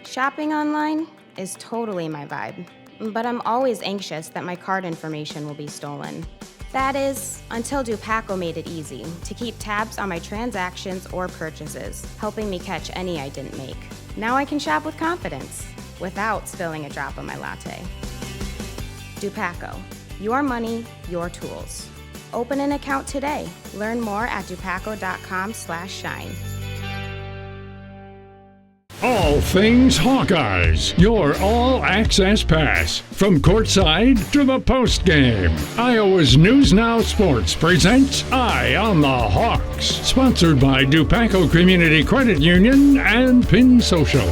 Shopping online is totally my vibe, but I'm always anxious that my card information will be stolen. That is, until Dupaco made it easy to keep tabs on my transactions or purchases, helping me catch any I didn't make. Now I can shop with confidence, without spilling a drop on my latte. Dupaco, your money, your tools. Open an account today. Learn more at dupaco.com/shine. All things Hawkeyes, your all-access pass. From courtside to the postgame. Iowa's News Now Sports presents Eye on the Hawks. Sponsored by Dupaco Community Credit Union and Pin Social.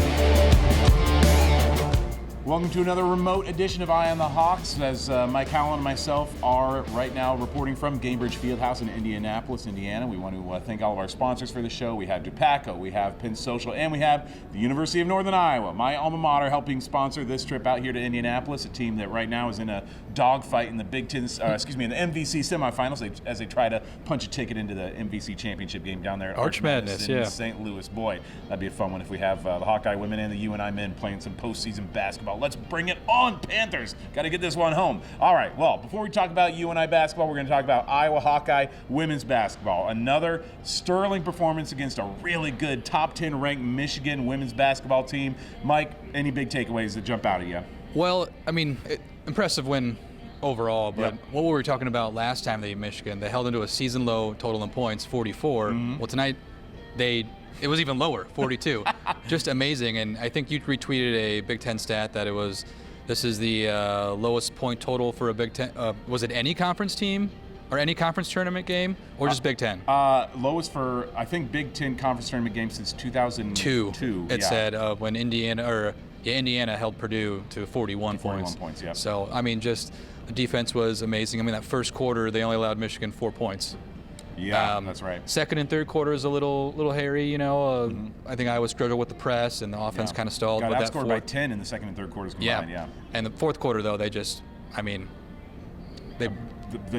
Welcome to another remote edition of Eye on the Hawks, as Mike Howland and myself are right now reporting from Gainbridge Fieldhouse in Indianapolis, Indiana. We want to thank all of our sponsors for the show. We have Dupaco, we have Pin Social, and we have the University of Northern Iowa, my alma mater, helping sponsor this trip out here to Indianapolis, a team that right now is in a dogfight in the in the MVC semifinals as they try to punch a ticket into the MVC championship game down there at Arch Madness, in St. Louis. Boy, that'd be a fun one if we have the Hawkeye women and the UNI men playing some postseason basketball. Let's bring it on, Panthers. Got to get this one home. All right, well, before we talk about UNI basketball, we're going to talk about Iowa Hawkeye women's basketball. Another sterling performance against a really good top 10 ranked Michigan women's basketball team. Mike, any big takeaways that jump out at you? Well, I mean, impressive win overall, but what were we talking about last time they beat Michigan? They held into a season low total in points, 44. Well, tonight it was even lower, 42. Just amazing. And I think you retweeted a Big Ten stat that this is the lowest point total for a Big Ten. Was it any conference team or any conference tournament game or just Big Ten? Lowest for, I think, Big Ten conference tournament game since 2002. It said when Indiana held Purdue to 41 points. 41 points, yeah. So, I mean, just the defense was amazing. I mean, that first quarter, they only allowed Michigan 4 points. Yeah, that's right. Second and third quarter is a little hairy, you know. I think Iowa struggled with the press, and the offense kind of stalled. Got outscored by 10 in the second and third quarters combined, yeah. And the fourth quarter, though, the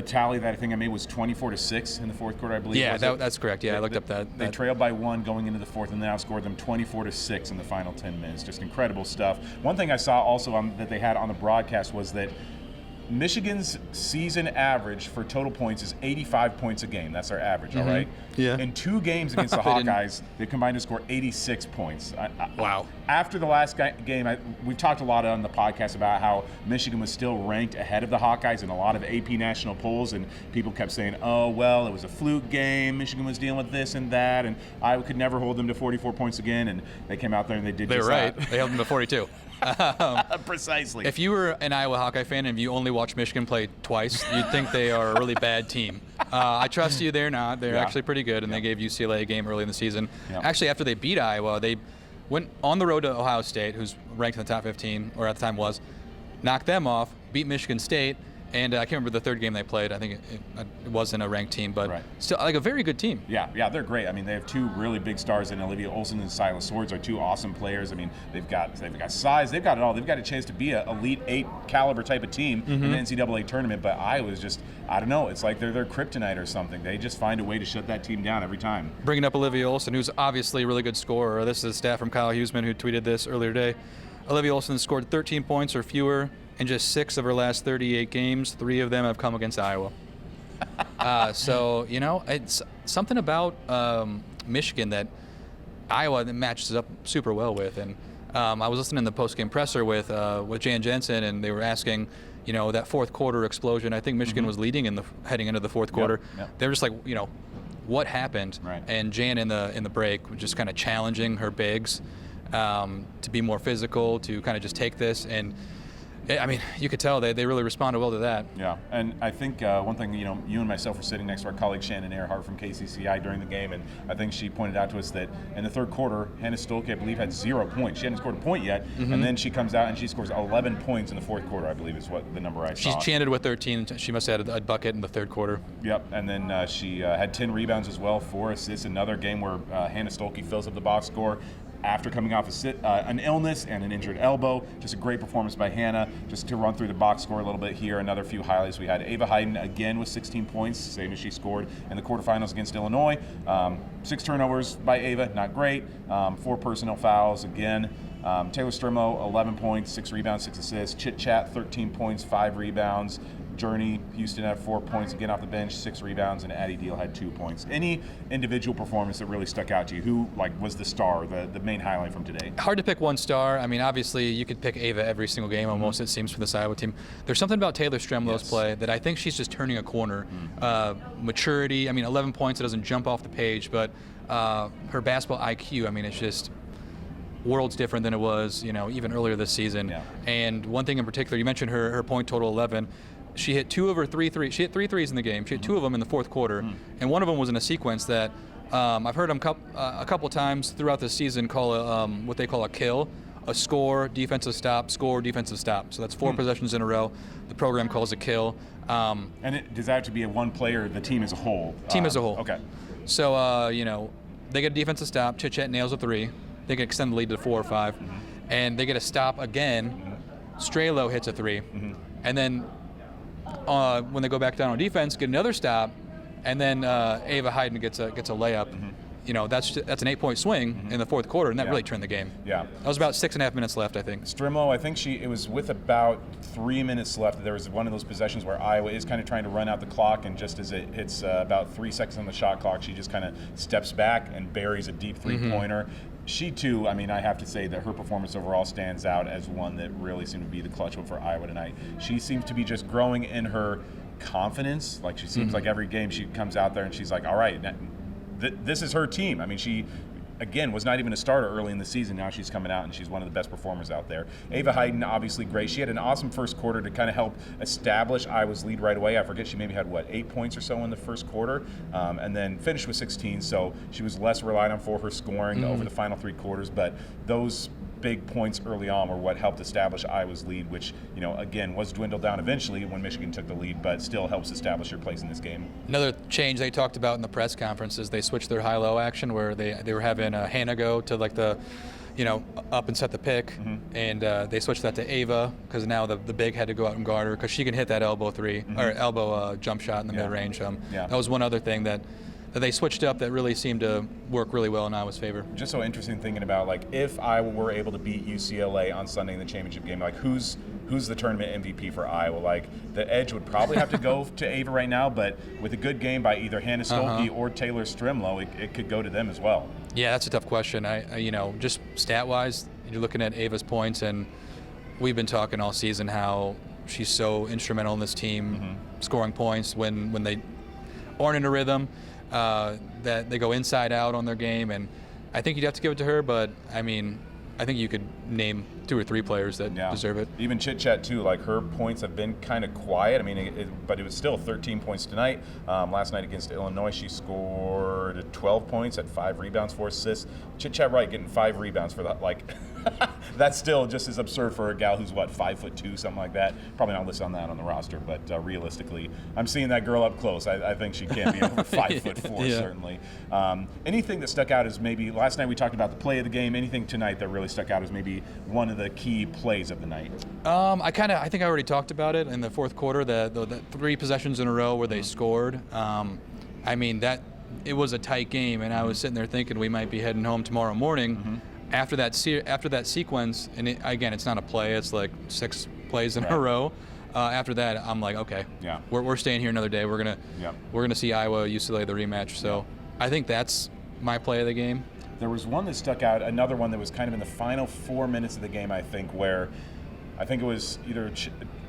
tally that I think I made was 24-6 in the fourth quarter, I believe. Yeah, that's correct. Yeah, I looked up that. They trailed by 1 going into the fourth, and then outscored them 24-6 in the final 10 minutes. Just incredible stuff. One thing I saw also that they had on the broadcast was that Michigan's season average for total points is 85 points a game. That's their average, all right? Yeah. In 2 games against the Hawkeyes, they combined to score 86 points. Wow. After the last game, we've talked a lot on the podcast about how Michigan was still ranked ahead of the Hawkeyes in a lot of AP national polls, and people kept saying, oh, well, it was a fluke game. Michigan was dealing with this and that, and Iowa could never hold them to 44 points again, and they came out there and they did just that. They were right. They held them to 42. Precisely. If you were an Iowa Hawkeye fan and you only watch Michigan play twice, you'd think they are a really bad team. I trust you. They're not. They're actually pretty good, and they gave UCLA a game early in the season. Actually, after they beat Iowa, they went on the road to Ohio State, who's ranked in the top 15, or at the time was, knocked them off, beat Michigan State, and I can't remember the third game they played. I think it wasn't a ranked team, but still like a very good team. Yeah, they're great. I mean, they have 2 really big stars in Olivia Olson and Silas Swords are 2 awesome players. I mean, they've got size, they've got it all. They've got a chance to be an Elite 8 caliber type of team in the NCAA tournament, but Iowa's just, I don't know, it's like they're kryptonite or something. They just find a way to shut that team down every time. Bringing up Olivia Olson, who's obviously a really good scorer. This is a stat from Kyle Huseman, who tweeted this earlier today. Olivia Olson scored 13 points or fewer in just 6 of her last 38 games. 3 of them have come against Iowa. So, you know, it's something about Michigan that Iowa matches up super well with. And I was listening to the post-game presser with Jan Jensen, and they were asking, you know, that fourth quarter explosion. I think Michigan was leading heading into the fourth quarter. They were just like, you know, what happened? Right. And Jan in the break was just kind of challenging her bigs to be more physical, to kind of just take this. And I mean, you could tell they really responded well to that. Yeah, and I think one thing, you know, you and myself were sitting next to our colleague Shannon Earhart from KCCI during the game, and I think she pointed out to us that in the third quarter, Hannah Stuelke, I believe, had 0 points. She hadn't scored a point yet, and then she comes out and she scores 11 points in the fourth quarter, I believe is what the number I saw. She ended with 13. She must have had a bucket in the third quarter. Yep, and then she had 10 rebounds as well, 4 assists. Another game where Hannah Stuelke fills up the box score. after coming off an illness and an injured elbow. Just a great performance by Hannah. Just to run through the box score a little bit here, another few highlights. We had Ava Heiden again with 16 points, same as she scored in the quarterfinals against Illinois. 6 turnovers by Ava, not great. 4 personal fouls again. Taylor Strimlow, 11 points, 6 rebounds, 6 assists. Chit-Chat, 13 points, 5 rebounds. Journey Houston had 4 points again off the bench, 6 rebounds, and Addie Deal had 2 points. Any individual performance that really stuck out to you? Who was the star, the main highlight from today? Hard to pick one star. I mean, obviously you could pick Ava every single game almost, it seems, for this Iowa team. There's something about Taylor Strimlow's play that I think she's just turning a corner. Maturity, I mean, 11 points, it doesn't jump off the page, but her basketball IQ, I mean, it's just worlds different than it was, even earlier this season. Yeah. And one thing in particular, you mentioned her point total 11. She hit 2 of her 3 threes. She hit 3 threes in the game. She hit 2 of them in the fourth quarter, and one of them was in a sequence that I've heard them a couple times throughout the season call what they call a kill, a score, defensive stop, score, defensive stop. So that's 4 possessions in a row. The program calls a kill. And does that have to be a one player, the team as a whole? Team as a whole. Okay. So they get a defensive stop. Chit-Chat nails a 3. They can extend the lead to 4 or 5, and they get a stop again. Strelo hits a 3, and then when they go back down on defense, get another stop, and then Ava Heiden gets a layup. That's an 8-point swing in the fourth quarter, and that really turned the game. Yeah. That was about 6.5 minutes left, I think. Strimlow, I think it was with about 3 minutes left. There was one of those possessions where Iowa is kind of trying to run out the clock, and just as it hits about 3 seconds on the shot clock, she just kind of steps back and buries a deep three-pointer. She, too, I mean, I have to say that her performance overall stands out as one that really seemed to be the clutch one for Iowa tonight. She seems to be just growing in her confidence. Like, she seems like every game she comes out there and she's like, all right, this is her team. I mean, she, again, was not even a starter early in the season. Now she's coming out and she's one of the best performers out there. Ava Heiden, obviously great. She had an awesome first quarter to kind of help establish Iowa's lead right away. I forget, she maybe had, 8 points or so in the first quarter, and then finished with 16, so she was less relied on for her scoring over the final 3 quarters, but those big points early on were what helped establish Iowa's lead, which, again, was dwindled down eventually when Michigan took the lead, but still helps establish your place in this game. Another change they talked about in the press conference is they switched their high-low action where they were having Hannah go to the up and set the pick, and they switched that to Ava because now the big had to go out and guard her because she can hit that elbow or elbow jump shot in the mid-range. That was one other thing that they switched up that really seemed to work really well in Iowa's favor. Just so interesting thinking about, if Iowa were able to beat UCLA on Sunday in the championship game, who's the tournament MVP for Iowa? The edge would probably have to go to Ava right now, but with a good game by either Hannah Stuelke or Taylor Strimlow, it could go to them as well. Yeah, that's a tough question. I just stat-wise, you're looking at Ava's points, and we've been talking all season how she's so instrumental in this team, scoring points when they aren't in a rhythm. That they go inside out on their game, and I think you'd have to give it to her, but I mean, I think you could name 2 or 3 players that deserve it. Even Chit-Chat too, her points have been kind of quiet. I mean, but it was still 13 points tonight. Last night against Illinois, she scored 12 points at 5 rebounds, 4 assists. Chit-Chat Wright getting 5 rebounds for that, that's still just as absurd for a gal who's 5'2", something like that. Probably not listed on that on the roster, but realistically, I'm seeing that girl up close. I think she can be over 5'4", certainly. Anything that stuck out is maybe last night we talked about the play of the game. Anything tonight that really stuck out is maybe one of the key plays of the night. I think I already talked about it in the fourth quarter. The 3 possessions in a row where they scored. I mean that it was a tight game, and I was sitting there thinking we might be heading home tomorrow morning. After that sequence, and again, it's not a play; it's 6 plays in a row. After that, I'm like, okay, we're staying here another day. We're gonna see Iowa UCLA the rematch. So I think that's my play of the game. There was one that stuck out, another one that was kind of in the final 4 minutes of the game, I think, where I think it was either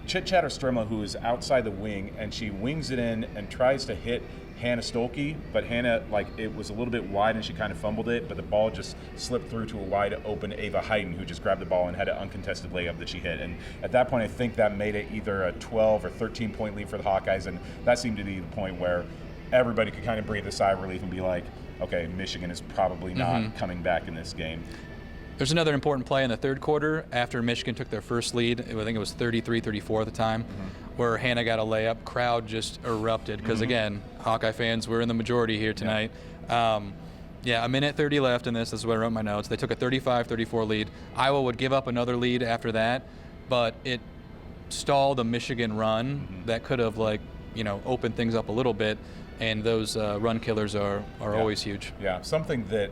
Chit-Chat or Strimlow who was outside the wing, and she wings it in and tries to hit Hannah Stuelke, but Hannah, it was a little bit wide and she kind of fumbled it, but the ball just slipped through to a wide open Ava Heiden, who just grabbed the ball and had an uncontested layup that she hit. And at that point, I think that made it either a 12 or 13 point lead for the Hawkeyes, and that seemed to be the point where everybody could kind of breathe a sigh of relief and be like, okay, Michigan is probably not coming back in this game. There's another important play in the third quarter after Michigan took their first lead. I think it was 33-34 at the time, where Hannah got a layup. Crowd just erupted because, again, Hawkeye fans were in the majority here tonight. Yeah, a minute 30 left in this. This is what I wrote in my notes. They took a 35-34 lead. Iowa would give up another lead after that, but it stalled a Michigan run that could have, opened things up a little bit, and those run killers are always huge. Yeah, something that,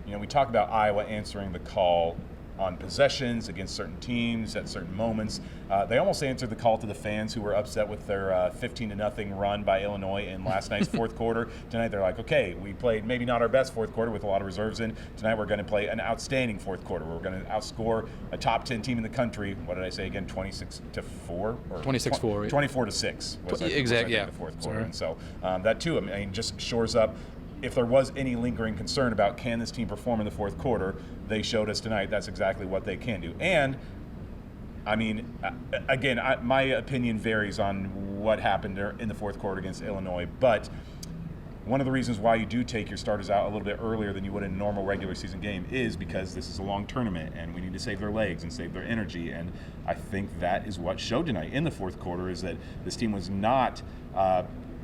we talk about Iowa answering the call on possessions against certain teams at certain moments. They almost answered the call to the fans who were upset with their 15-0 run by Illinois in last night's fourth quarter. Tonight they're like, okay, we played maybe not our best fourth quarter with a lot of reserves in. Tonight we're going to play an outstanding fourth quarter. We're going to outscore a top 10 team in the country. What did I say again? 26-4? 26-4. 24-6 was exactly, the fourth quarter. And so that too, just shores up. If there was any lingering concern about can this team perform in the fourth quarter, they showed us tonight that's exactly what they can do. And, again, my opinion varies on what happened in the fourth quarter against Illinois, but one of the reasons why you do take your starters out a little bit earlier than you would in a normal regular season game is because this is a long tournament and we need to save their legs and save their energy. And I think that is what showed tonight in the fourth quarter, is that this team was not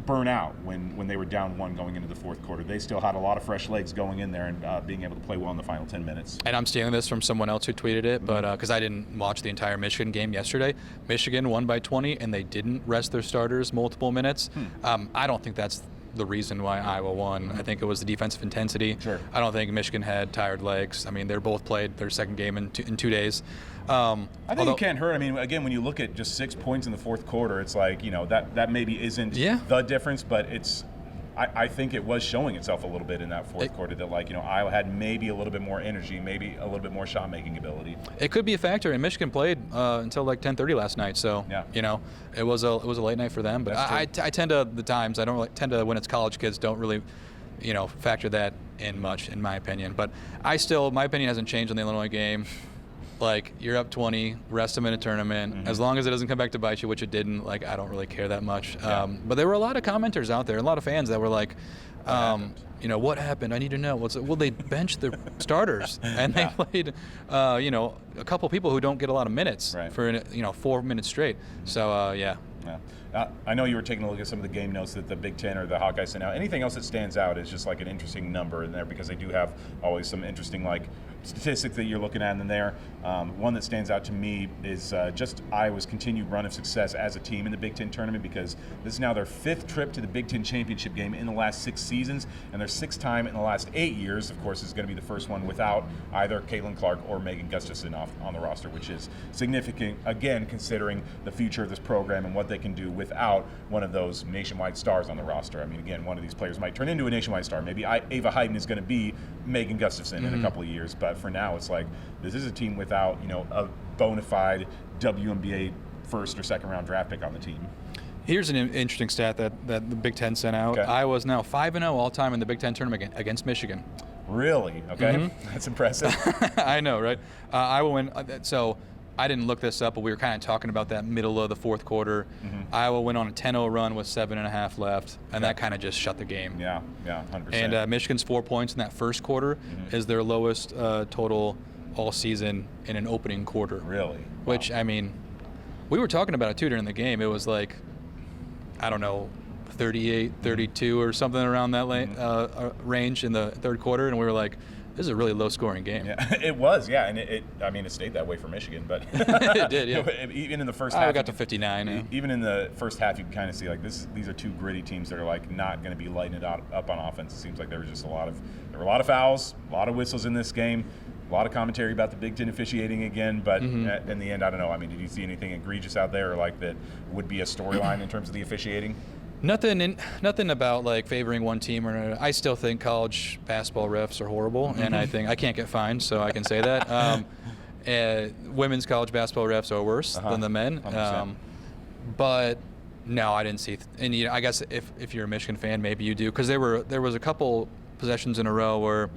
burn out when they were down one going into the fourth quarter. They still had a lot of fresh legs going in there and being able to play well in the final 10 minutes. And I'm stealing this from someone else who tweeted it, but because I didn't watch the entire Michigan game yesterday. Michigan won by 20, and they didn't rest their starters multiple minutes. I don't think that's the reason why Iowa won. I think it was the defensive intensity. Sure. I don't think Michigan had tired legs. They're both played their second game in 2 days. I think it can't hurt. Again, when you look at just 6 points in the fourth quarter, it's like, that maybe isn't the difference, but it's I think it was showing itself a little bit in that fourth quarter that, Iowa had maybe a little bit more energy, maybe a little bit more shot-making ability. It could be a factor, and Michigan played until 10:30 last night, so it was a late night for them. But I tend to I don't really tend to, when it's college kids, don't really factor that in much, in my opinion. But my opinion hasn't changed on the Illinois game. You're up 20, rest them in a tournament. As long as it doesn't come back to bite you, which it didn't, I don't really care that much. But there were a lot of commenters out there, a lot of fans that were like, what happened? I need to know. Well, they benched their starters, and they played, a couple people who don't get a lot of minutes for 4 minutes straight. So, Yeah. I know you were taking a look at some of the game notes that the Big Ten or the Hawkeyes sent out. Anything else that stands out is just an interesting number in there, because they do have always some interesting statistics that you're looking at in there. One that stands out to me is just Iowa's continued run of success as a team in the Big Ten tournament, because this is now their 5th trip to the Big Ten championship game in the last 6 seasons, and their 6th time in the last 8 years. Of course, is going to be the first one without either Caitlin Clark or Megan Gustafson on the roster, which is significant, again, considering the future of this program and what they can do without one of those nationwide stars on the roster. Again, one of these players might turn into a nationwide star. Maybe Ava Heiden is going to be Megan Gustafson in a couple of years, but for now, it's this is a team without a bona fide WNBA first or second round draft pick on the team. Here's an interesting stat that the Big Ten sent out. Okay. Iowa is now 5-0 all time in the Big Ten tournament against Michigan. Really? Okay, that's impressive. I know, right? Iowa went. So I didn't look this up, but we were kind of talking about that middle of the fourth quarter. Iowa went on a 10-0 run with 7.5 left, and that kind of just shut the game. Yeah, 100%. And Michigan's 4 points in that first quarter is their lowest total all season in an opening quarter. Really? Wow. Which, we were talking about it too during the game. It was 38, 32 or something around that range in the third quarter, and we were like, this is a really low-scoring game. Yeah, it was, and it stayed that way for Michigan, but it did, yeah. Even in the first half, I got to 59. Yeah. Even in the first half, you can kind of see these are two gritty teams that are not going to be lighting it up on offense. It seems like there were a lot of fouls, a lot of whistles in this game, a lot of commentary about the Big Ten officiating again. But in the end, I don't know. Did you see anything egregious out there, or that would be a storyline in terms of the officiating? Nothing about favoring one team or another. I still think college basketball refs are horrible, and I think I can't get fined, so I can say that. Women's college basketball refs are worse than the men. But no, I didn't see. And I guess if you're a Michigan fan, maybe you do, because there was a couple possessions in a row where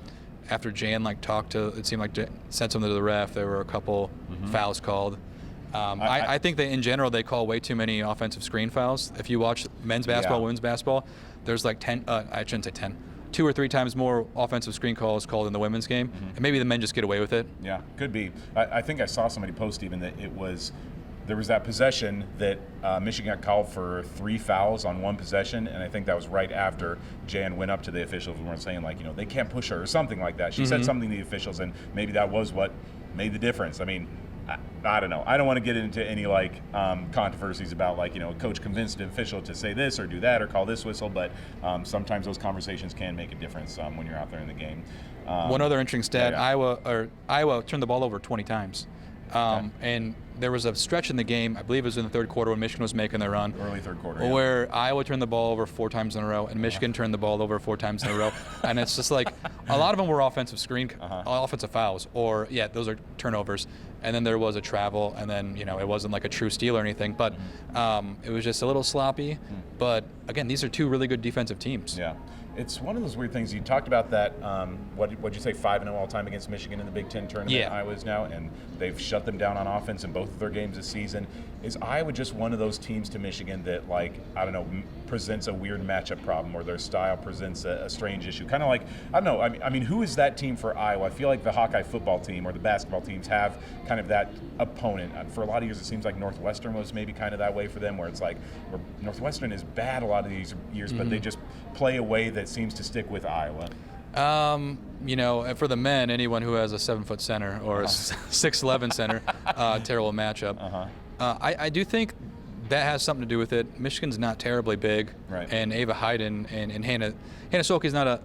after Jan talked to, it seemed said something to the ref, there were a couple fouls called. I think that in general they call way too many offensive screen fouls. If you watch men's basketball, women's basketball, there's 10. I shouldn't say 10. 2 or 3 times more offensive screen calls called in the women's game, and maybe the men just get away with it. Yeah, could be. I think I saw somebody post even that it was there was that possession that Michigan got called for 3 fouls on one possession, and I think that was right after Jan went up to the officials and were saying, like, they can't push her or something like that. She said something to the officials, and maybe that was what made the difference. I mean, I don't know. I don't want to get into any controversies about a coach convinced an official to say this or do that or call this whistle, but sometimes those conversations can make a difference when you're out there in the game. One other interesting stat: yeah. Iowa turned the ball over 20 times, and there was a stretch in the game, I believe it was in the third quarter, when Michigan was making their run. Early third quarter. Where Iowa turned the ball over 4 times in a row, and Michigan turned the ball over 4 times in a row. And it's just like, a lot of them were offensive offensive fouls, or, those are turnovers. And then there was a travel, and then, it wasn't like a true steal or anything, but it was just a little sloppy. But, again, these are 2 really good defensive teams. Yeah. It's one of those weird things. You talked about that, what'd you say, 5-0 all time against Michigan in the Big Ten tournament. Yeah. Iowa is now, and they've shut them down on offense in both of their games this season. Is Iowa just one of those teams to Michigan that, presents a weird matchup problem, or their style presents a strange issue? Kind of like, I don't know, I mean, who is that team for Iowa? I feel like the Hawkeye football team or the basketball teams have kind of that opponent. For a lot of years, it seems like Northwestern was maybe kind of that way for them, where it's like, where Northwestern is bad a lot of these years, but they just play a way that seems to stick with Iowa. For the men, anyone who has a 7-foot center or a 6'11" center, terrible matchup. I do think that has something to do with it. Michigan's not terribly big, right. And Ava Heiden and Hannah Stuelke is not a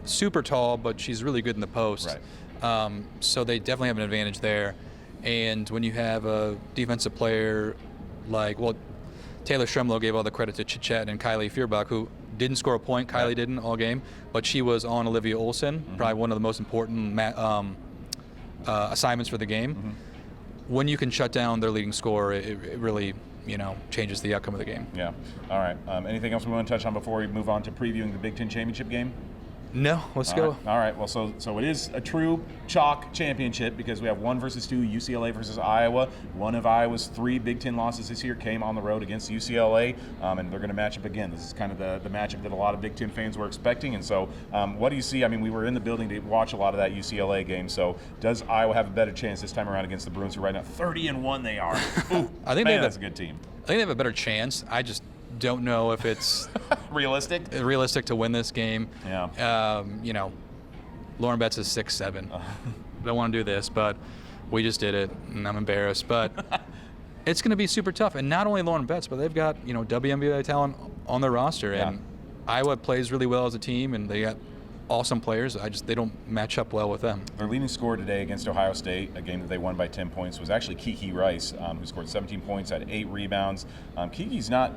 super tall, but she's really good in the post. Right. So they definitely have an advantage there. And when you have a defensive player Taylor Shremlow gave all the credit to Chit-Chat and Kylie Feuerbach, who didn't score a point. Kylie didn't all game, but she was on Olivia Olson, probably one of the most important assignments for the game. When you can shut down their leading scorer, it really changes the outcome of the game. Yeah. All right. Anything else we want to touch on before we move on to previewing the Big Ten championship game? No, let's go. All right. Well, so it is a true chalk championship because we have 1 versus 2, UCLA versus Iowa. One of Iowa's 3 Big Ten losses this year came on the road against UCLA, and they're going to match up again. This is kind of the matchup that a lot of Big Ten fans were expecting. And so what do you see? I mean, we were in the building to watch a lot of that UCLA game. So does Iowa have a better chance this time around against the Bruins, who right now 30-1 they are? Ooh, I think that's a good team. I think they have a better chance. I just don't know if it's realistic to win this game. Yeah. Lauren Betts is 6'7". Don't want to do this, but we just did it, and I'm embarrassed. But it's going to be super tough. And not only Lauren Betts, but they've got WNBA talent on their roster. And Iowa plays really well as a team, and they got awesome players. They don't match up well with them. Their leading scorer today against Ohio State, a game that they won by 10 points, was actually Kiki Rice, who scored 17 points, had 8 rebounds. Kiki's not,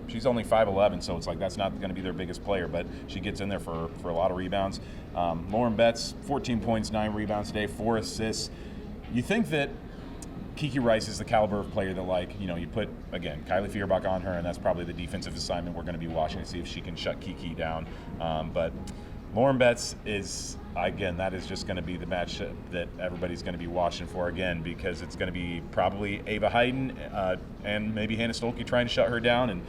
she's only 5'11", so it's like that's not going to be their biggest player, but she gets in there for a lot of rebounds. Lauren Betts, 14 points, 9 rebounds today, 4 assists. You think that Kiki Rice is the caliber of player that, you put, again, Kylie Feuerbach on her, and that's probably the defensive assignment we're going to be watching to see if she can shut Kiki down. But Lauren Betts is, again, that is just going to be the match that everybody's going to be watching for again, because it's going to be probably Ava Heiden and maybe Hannah Stuelke trying to shut her down. And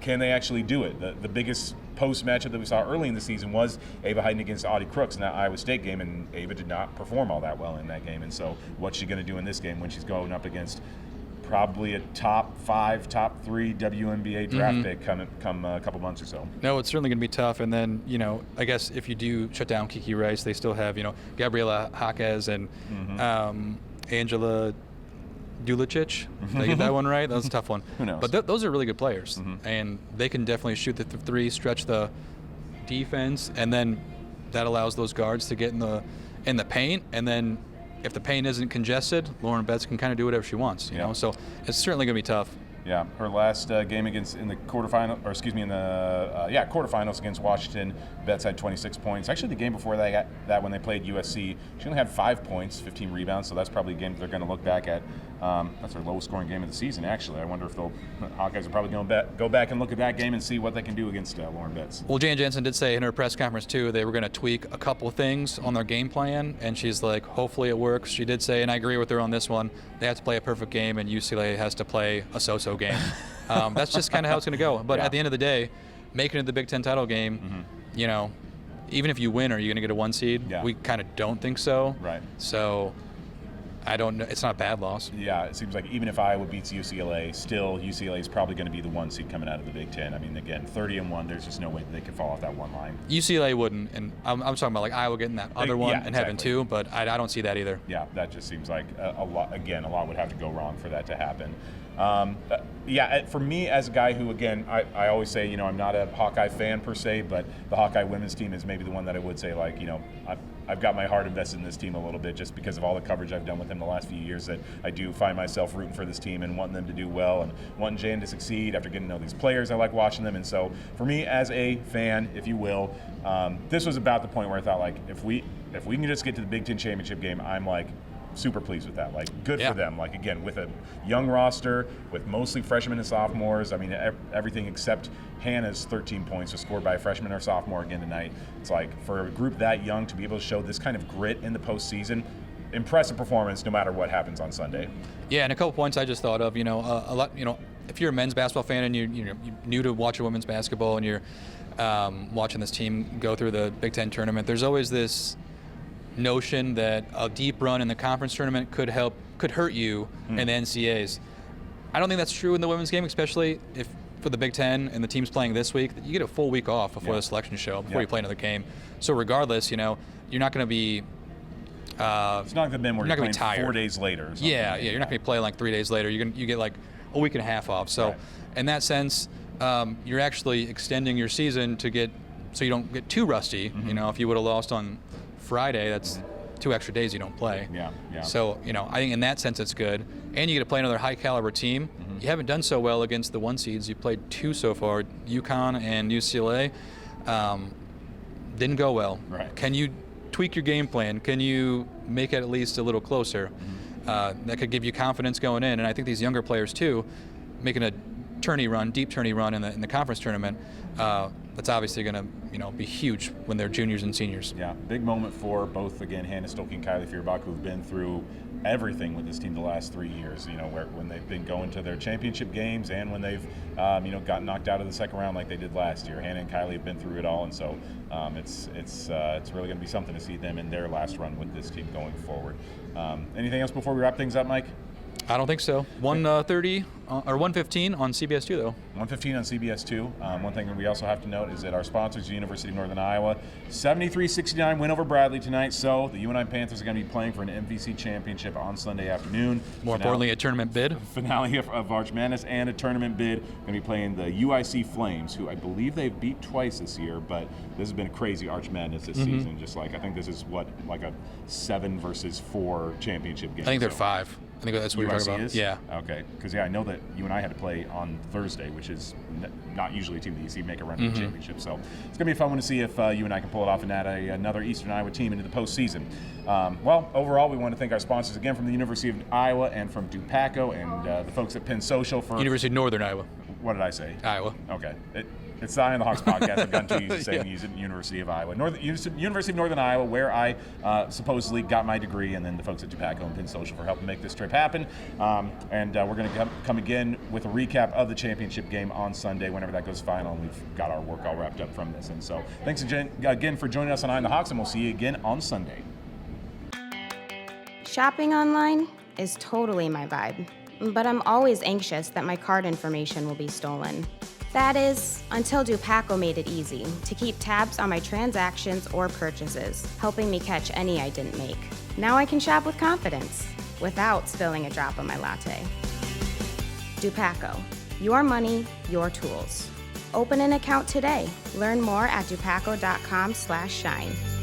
can they actually do it? The biggest post matchup that we saw early in the season was Ava Heiden against Audie Crooks in that Iowa State game, and Ava did not perform all that well in that game. And so what's she going to do in this game when she's going up against probably a top 5, top 3 WNBA draft pick come a couple months or so? No, it's certainly going to be tough. And then, I guess if you do shut down Kiki Rice, they still have, Gabriela Jaquez and Angela Dulicic. Did I get that one right? That was a tough one. Who knows? But those are really good players, and they can definitely shoot the 3, stretch the defense, and then that allows those guards to get in the paint, and then if the paint isn't congested, Lauren Betts can kind of do whatever she wants, you know. So it's certainly going to be tough. Yeah, her last game in the quarterfinals against Washington, Betts had 26 points. Actually, the game before that when they played USC, she only had 5 points, 15 rebounds. So that's probably a game that they're going to look back at. That's their lowest scoring game of the season, actually. I wonder if Hawkeyes are probably going to go back and look at that game and see what they can do against Lauren Betts. Well, Jan Jensen did say in her press conference too they were going to tweak a couple things on their game plan, and she's like, hopefully it works. She did say, and I agree with her on this one, they have to play a perfect game, and UCLA has to play a so-so game. That's just kind of how it's going to go. But at the end of the day, making it the Big Ten title game, even if you win, are you going to get a 1 seed? Yeah. We kind of don't think so. Right. So I don't know. It's not a bad loss. Yeah, it seems like even if Iowa beats UCLA, still UCLA is probably going to be the 1 seed coming out of the Big Ten. I mean, again, 30-1, there's just no way that they could fall off that one line. UCLA wouldn't, and I'm talking about like Iowa getting that other one and having exactly. 2, but I don't see that either. Yeah, that just seems like a lot. Again, a lot would have to go wrong for that to happen. For me as a guy who, again, I always say, I'm not a Hawkeye fan per se, but the Hawkeye women's team is maybe the one that I would say, like, I've got my heart invested in this team a little bit just because of all the coverage I've done with them the last few years, that I do find myself rooting for this team and wanting them to do well and wanting Jan to succeed after getting to know these players. I like watching them. And so for me as a fan, if you will, this was about the point where I thought, like, if we can just get to the Big Ten championship game, I'm like super pleased with that. Like, good for them. Like, again, with a young roster, with mostly freshmen and sophomores. I mean, everything except Hannah's 13 points was scored by a freshman or sophomore again tonight. It's like, for a group that young to be able to show this kind of grit in the postseason, impressive performance no matter what happens on Sunday. Yeah, and a couple points I just thought of. A lot. If you're a men's basketball fan and you're new to watching women's basketball and you're watching this team go through the Big Ten tournament, there's always this notion that a deep run in the conference tournament could hurt you in the NCAAs. I don't think that's true in the women's game, especially if for the Big Ten and the teams playing this week, you get a full week off before the selection show, before you play another game. So regardless, you're not going to be it's not like the men where you're playing 4 days later. Or yeah, you're not going to be playing like 3 days later. You get like a week and a half off. So in that sense, you're actually extending your season so you don't get too rusty. If you would have lost on Friday, that's 2 extra days you don't play. Yeah. So, I think in that sense it's good. And you get to play another high caliber team. You haven't done so well against the 1 seeds. You played 2 so far, UConn and UCLA. Didn't go well. Right. Can you tweak your game plan? Can you make it at least a little closer? That could give you confidence going in. And I think these younger players too, making a deep tourney run in the conference tournament, that's obviously going to be huge when they're juniors and seniors. Yeah, big moment for both, again, Hannah Stuelke and Kylie Feuerbach, who've been through everything with this team the last 3 years, when they've been going to their championship games and when they've got knocked out of the second round like they did last year. Hannah and Kylie have been through it all, and so it's really going to be something to see them in their last run with this team going forward. Anything else before we wrap things up, Mike? I don't think so. 1:30 or 1:15 on CBS 2 though. 1:15 on CBS 2. One thing that we also have to note is that our sponsors, the University of Northern Iowa, 73-69 win over Bradley tonight. So the UNI Panthers are going to be playing for an MVC championship on Sunday afternoon. More importantly, a tournament bid. Finale of Arch Madness and a tournament bid. Going to be playing the UIC Flames, who I believe they've beat twice this year, but this has been a crazy Arch Madness this season. Just like, I think this is like a 7 versus 4 championship game. I think they're 5. I think that's what you're talking about. Is? Yeah. Okay. Because, I know that you and I had to play on Thursday, which is not usually a team that you see make a run to the championship. So it's going to be a fun one to see if you and I can pull it off and add another Eastern Iowa team into the postseason. Overall, we want to thank our sponsors again from the University of Iowa and from Dupaco and the folks at Penn Social for University of Northern Iowa. What did I say? Iowa. Okay. It's the Eye on the Hawks podcast. I've gotten too used to saying he's at the University of Iowa. University of Northern Iowa, where I supposedly got my degree, and then the folks at Dupaco and Penn Social for helping make this trip happen. And we're going to come again with a recap of the championship game on Sunday, whenever that goes final, and we've got our work all wrapped up from this. And so thanks again for joining us on Eye on the Hawks, and we'll see you again on Sunday. Shopping online is totally my vibe, but I'm always anxious that my card information will be stolen. That is, until Dupaco made it easy to keep tabs on my transactions or purchases, helping me catch any I didn't make. Now I can shop with confidence, without spilling a drop on my latte. Dupaco, your money, your tools. Open an account today. Learn more at dupaco.com/shine.